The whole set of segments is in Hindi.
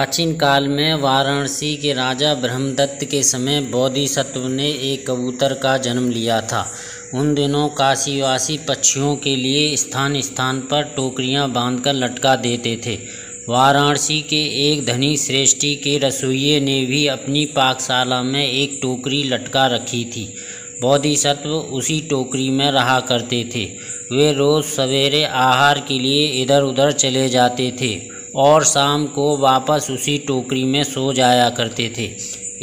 प्राचीन काल में वाराणसी के राजा ब्रह्मदत्त के समय बोधिसत्व ने एक कबूतर का जन्म लिया था। उन दिनों काशीवासी पक्षियों के लिए स्थान स्थान पर टोकरियां बांधकर लटका देते थे। वाराणसी के एक धनी श्रेष्ठी के रसोइये ने भी अपनी पाकशाला में एक टोकरी लटका रखी थी। बोधिसत्व उसी टोकरी में रहा करते थे। वे रोज़ सवेरे आहार के लिए इधर उधर चले जाते थे और शाम को वापस उसी टोकरी में सो जाया करते थे।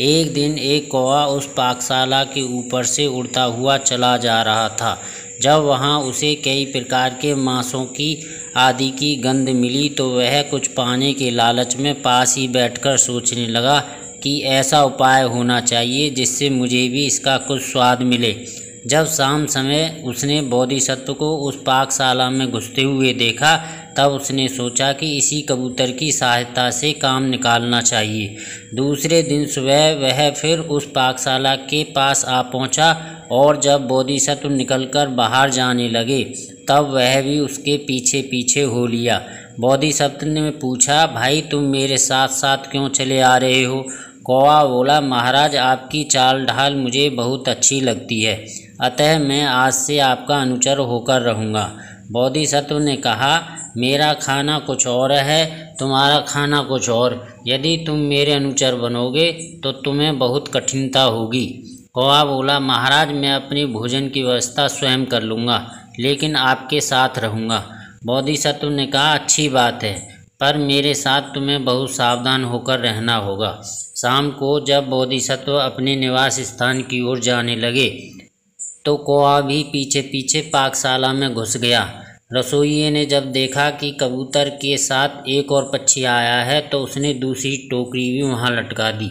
एक दिन एक कौवा उस पाकशाला के ऊपर से उड़ता हुआ चला जा रहा था। जब वहाँ उसे कई प्रकार के मांसों की आदि की गंध मिली तो वह कुछ पाने के लालच में पास ही बैठकर सोचने लगा कि ऐसा उपाय होना चाहिए जिससे मुझे भी इसका कुछ स्वाद मिले। जब शाम समय उसने बोधिसत्व को उस पाकशाला में घुसते हुए देखा तब उसने सोचा कि इसी कबूतर की सहायता से काम निकालना चाहिए। दूसरे दिन सुबह वह फिर उस पाकशाला के पास आ पहुंचा और जब बोधिसत्व निकलकर बाहर जाने लगे तब वह भी उसके पीछे पीछे हो लिया। बोधिसत्व ने पूछा, भाई तुम मेरे साथ साथ क्यों चले आ रहे हो? कौवा बोला, महाराज आपकी चाल ढाल मुझे बहुत अच्छी लगती है, अतः मैं आज से आपका अनुचर होकर रहूँगा। बोधिसत्व ने कहा, मेरा खाना कुछ और है, तुम्हारा खाना कुछ और। यदि तुम मेरे अनुचर बनोगे तो तुम्हें बहुत कठिनता होगी। कौवा बोला, महाराज मैं अपनी भोजन की व्यवस्था स्वयं कर लूँगा, लेकिन आपके साथ रहूँगा। बोधिसत्व ने कहा, अच्छी बात है, पर मेरे साथ तुम्हें बहुत सावधान होकर रहना होगा। शाम को जब बोधिसत्व अपने निवास स्थान की ओर जाने लगे तो कौवा भी पीछे पीछे पाकशाला में घुस गया। रसोइये ने जब देखा कि कबूतर के साथ एक और पक्षी आया है तो उसने दूसरी टोकरी भी वहां लटका दी।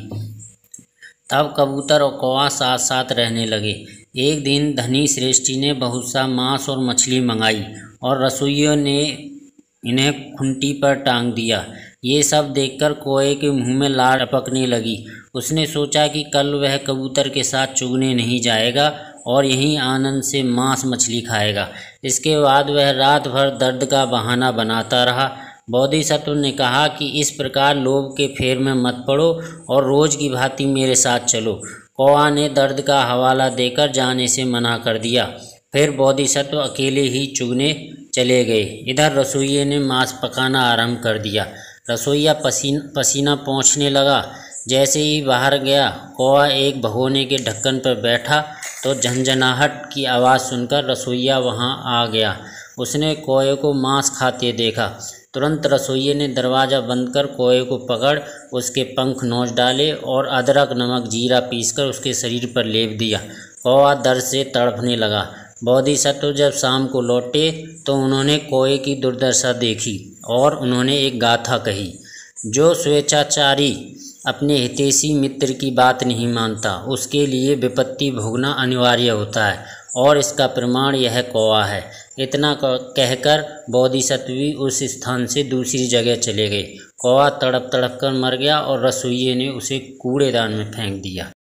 तब कबूतर और कौवा साथ साथ रहने लगे। एक दिन धनी श्रेष्ठी ने बहुत सा मांस और मछली मंगाई और रसोइयों ने इन्हें खूंटी पर टांग दिया। ये सब देखकर कौवे के मुंह में लार टपकने लगी। उसने सोचा कि कल वह कबूतर के साथ चुगने नहीं जाएगा और यहीं आनंद से मांस मछली खाएगा। इसके बाद वह रात भर दर्द का बहाना बनाता रहा। बोधिसत्व ने कहा कि इस प्रकार लोभ के फेर में मत पड़ो और रोज की भांति मेरे साथ चलो। कौवा ने दर्द का हवाला देकर जाने से मना कर दिया। फिर बोधिसत्व अकेले ही चुगने चले गए। इधर रसोइये ने मांस पकाना आरंभ कर दिया। रसोइया पसीना पोंछने लगा। जैसे ही बाहर गया कौवा एक भगोने के ढक्कन पर बैठा तो झंझनाहट की आवाज़ सुनकर रसोइया वहां आ गया। उसने कौवे को मांस खाते देखा। तुरंत रसोइये ने दरवाज़ा बंद कर कौवे को पकड़ उसके पंख नोच डाले और अदरक नमक जीरा पीसकर उसके शरीर पर लेप दिया। कौवा दर्द से तड़पने लगा। बोधिसत्व जब शाम को लौटे तो उन्होंने कौवे की दुर्दशा देखी और उन्होंने एक गाथा कही, जो स्वेच्छाचारी अपने हितैषी मित्र की बात नहीं मानता उसके लिए विपत्ति भोगना अनिवार्य होता है, और इसका प्रमाण यह कौवा है। इतना कहकर बोधिसत्व भी उस स्थान से दूसरी जगह चले गए। कौवा तड़प तड़प कर मर गया और रसोइये ने उसे कूड़ेदान में फेंक दिया।